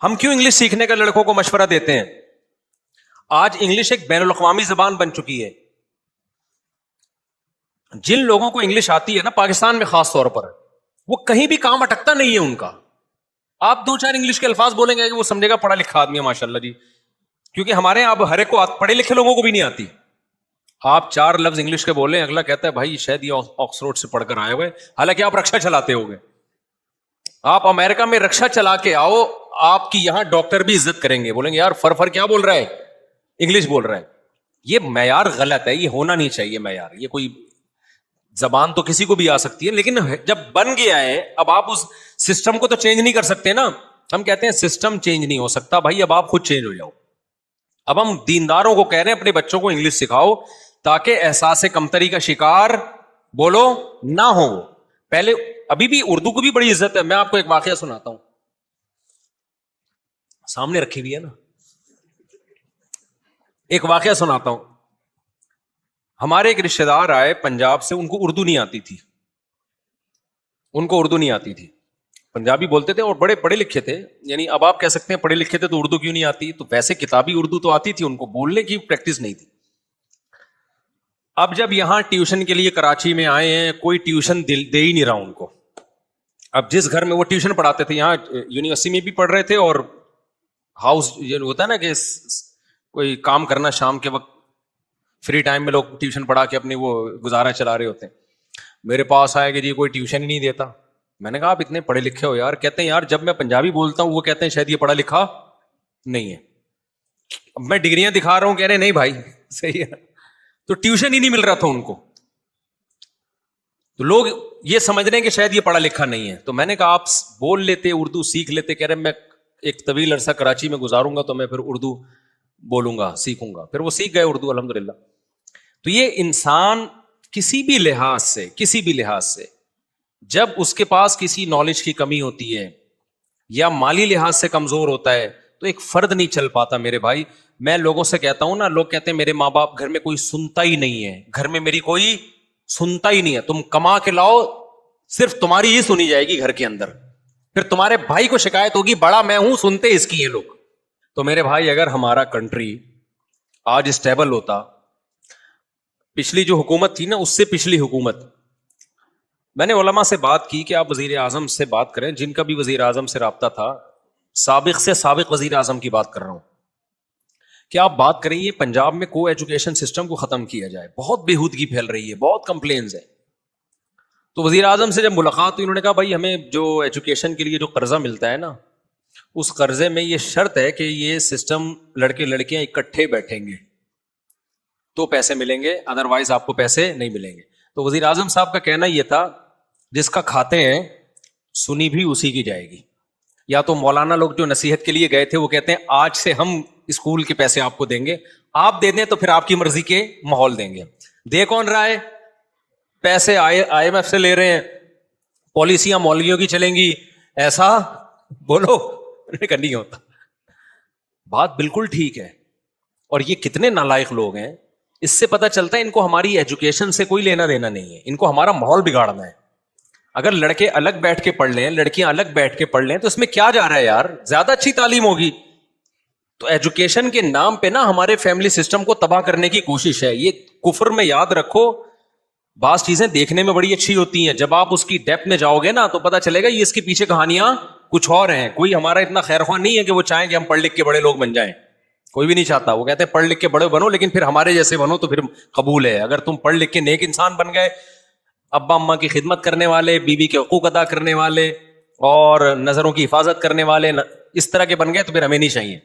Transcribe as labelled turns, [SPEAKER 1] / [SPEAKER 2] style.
[SPEAKER 1] ہم کیوں انگلش سیکھنے کا لڑکوں کو مشورہ دیتے ہیں؟ آج انگلش ایک بین الاقوامی زبان بن چکی ہے. جن لوگوں کو انگلش آتی ہے نا پاکستان میں خاص طور پر, وہ کہیں بھی کام اٹکتا نہیں ہے ان کا. آپ دو چار انگلش کے الفاظ بولیں گے کہ وہ سمجھے گا پڑھا لکھا آدمی ہے ماشاء اللہ جی, کیونکہ ہمارے یہاں اب ہر ایک کو پڑھے لکھے لوگوں کو بھی نہیں آتی. آپ چار لفظ انگلش کے بولیں, اگلا کہتا ہے بھائی شاید یہ آکسفورڈ سے پڑھ کر آئے ہوئے, حالانکہ آپ رکشا چلاتے ہو گے. آپ امریکہ میں رکشا چلا کے آؤ, آپ کی یہاں ڈاکٹر بھی عزت کریں گے, بولیں گے یار فر کیا بول رہا ہے, انگلش بول رہا ہے. یہ معیار غلط ہے, یہ ہونا نہیں چاہیے معیار. یہ کوئی زبان تو کسی کو بھی آ سکتی ہے, لیکن جب بن گیا ہے اب آپ اس سسٹم کو تو چینج نہیں کر سکتے نا. ہم کہتے ہیں سسٹم چینج نہیں ہو سکتا, بھائی اب آپ خود چینج ہو جاؤ. اب ہم دینداروں کو کہہ رہے ہیں اپنے بچوں کو انگلش سکھاؤ تاکہ احساس کمتری کا شکار بولو نہ ہو. پہلے ابھی بھی اردو کو بھی بڑی عزت ہے. میں آپ کو ایک واقعہ سناتا ہوں, سامنے رکھی ہوئی ہے نا, ایک واقعہ سناتا ہوں. ہمارے ایک رشتے دار آئے پنجاب سے, ان کو اردو نہیں آتی تھی. پنجابی بولتے تھے اور بڑے پڑھے لکھے تھے. یعنی اب آپ کہہ سکتے ہیں پڑھے لکھے تھے تو اردو کیوں نہیں آتی, تو ویسے کتابی اردو تو آتی تھی, ان کو بولنے کی پریکٹس نہیں تھی. اب جب یہاں ٹیوشن کے لیے کراچی میں آئے ہیں, کوئی ٹیوشن دے ہی نہیں رہا ان کو. اب جس گھر میں وہ ٹیوشن پڑھاتے تھے, یہاں یونیورسٹی میں بھی پڑھ رہے تھے اور ہاؤس یہ ہوتا ہے نا کہ کوئی کام کرنا شام کے وقت فری ٹائم میں لوگ ٹیوشن پڑھا کے اپنی وہ گزارا چلا رہے ہوتے ہیں. میرے پاس آئے کہ جی کوئی ٹیوشن ہی نہیں دیتا. میں نے کہا آپ اتنے پڑھے لکھے ہو یار. کہتے ہیں یار جب میں پنجابی بولتا ہوں وہ کہتے ہیں شاید یہ پڑھا لکھا نہیں ہے. اب میں ڈگریاں دکھا رہا ہوں, کہہ رہے نہیں بھائی صحیح ہے. تو ٹیوشن ہی نہیں مل رہا تھا ان کو, تو لوگ یہ سمجھ رہے ہیں کہ شاید یہ پڑھا لکھا نہیں ہے. تو میں نے کہا آپ بول لیتے, اردو سیکھ لیتے. کہہ رہے میں ایک طویل عرصہ کراچی میں گزاروں گا تو میں پھر اردو بولوں گا, سیکھوں گا. پھر وہ سیکھ گئے اردو الحمدللہ. تو یہ انسان کسی بھی لحاظ سے جب اس کے پاس کسی نالج کی کمی ہوتی ہے یا مالی لحاظ سے کمزور ہوتا ہے تو ایک فرد نہیں چل پاتا. میرے بھائی میں لوگوں سے کہتا ہوں نا, لوگ کہتے ہیں میرے ماں باپ گھر میں کوئی سنتا ہی نہیں ہے, گھر میں میری کوئی سنتا ہی نہیں ہے. تم کما کے لاؤ صرف تمہاری ہی سنی جائے گی گھر کے اندر, پھر تمہارے بھائی کو شکایت ہوگی بڑا میں ہوں سنتے اس کی یہ لوگ. تو میرے بھائی اگر ہمارا کنٹری آج اسٹیبل ہوتا, پچھلی جو حکومت تھی نا اس سے پچھلی حکومت, میں نے علماء سے بات کی کہ آپ وزیر اعظم سے بات کریں, جن کا بھی وزیر اعظم سے رابطہ تھا, سابق سے سابق وزیر اعظم کی بات کر رہا ہوں, کہ آپ بات کریں یہ پنجاب میں کو ایجوکیشن سسٹم کو ختم کیا جائے. بہت بےہودگی پھیل رہی ہے, بہت کمپلینز ہیں. تو وزیر اعظم سے جب ملاقات ہوئی, انہوں نے کہا بھائی ہمیں جو ایجوکیشن کے لیے جو قرضہ ملتا ہے نا, اس قرضے میں یہ شرط ہے کہ یہ سسٹم لڑکے لڑکیاں اکٹھے بیٹھیں گے تو پیسے ملیں گے, ادروائز آپ کو پیسے نہیں ملیں گے. تو وزیر اعظم صاحب کا کہنا یہ تھا جس کا کھاتے ہیں سنی بھی اسی کی جائے گی. یا تو مولانا لوگ جو نصیحت کے لیے گئے تھے وہ کہتے ہیں آج سے ہم اسکول کے پیسے آپ کو دیں گے, آپ دے دیں تو پھر آپ کی مرضی کے ماحول دیں گے. دے کون رہا ہے پیسے؟ آئی ایم ایف سے لے رہے ہیں, پالیسیاں مولویوں کی چلیں گی, ایسا بولو نہیں ہوتا. بات بالکل ٹھیک ہے. اور یہ کتنے نالائق لوگ ہیں, اس سے پتہ چلتا ہے ان کو ہماری ایجوکیشن سے کوئی لینا دینا نہیں ہے, ان کو ہمارا ماحول بگاڑنا ہے. اگر لڑکے الگ بیٹھ کے پڑھ لیں, لڑکیاں الگ بیٹھ کے پڑھ لیں تو اس میں کیا جا رہا ہے یار, زیادہ اچھی تعلیم ہوگی. تو ایجوکیشن کے نام پہ نا ہمارے فیملی سسٹم کو تباہ کرنے کی کوشش ہے. یہ کفر میں یاد رکھو, بعض چیزیں دیکھنے میں بڑی اچھی ہوتی ہیں, جب آپ اس کی ڈیپتھ میں جاؤ گے نا تو پتہ چلے گا یہ اس کے پیچھے کہانیاں کچھ اور ہیں. کوئی ہمارا اتنا خیر خواہ نہیں ہے کہ وہ چاہیں کہ ہم پڑھ لکھ کے بڑے لوگ بن جائیں, کوئی بھی نہیں چاہتا. وہ کہتے ہیں پڑھ لکھ کے بڑے بنو لیکن پھر ہمارے جیسے بنو تو پھر قبول ہے. اگر تم پڑھ لکھ کے نیک انسان بن گئے, ابا اماں کی خدمت کرنے والے, بیوی کے حقوق ادا کرنے والے اور نظروں کی حفاظت کرنے والے, اس طرح کے بن گئے تو پھر ہمیں نہیں چاہیے.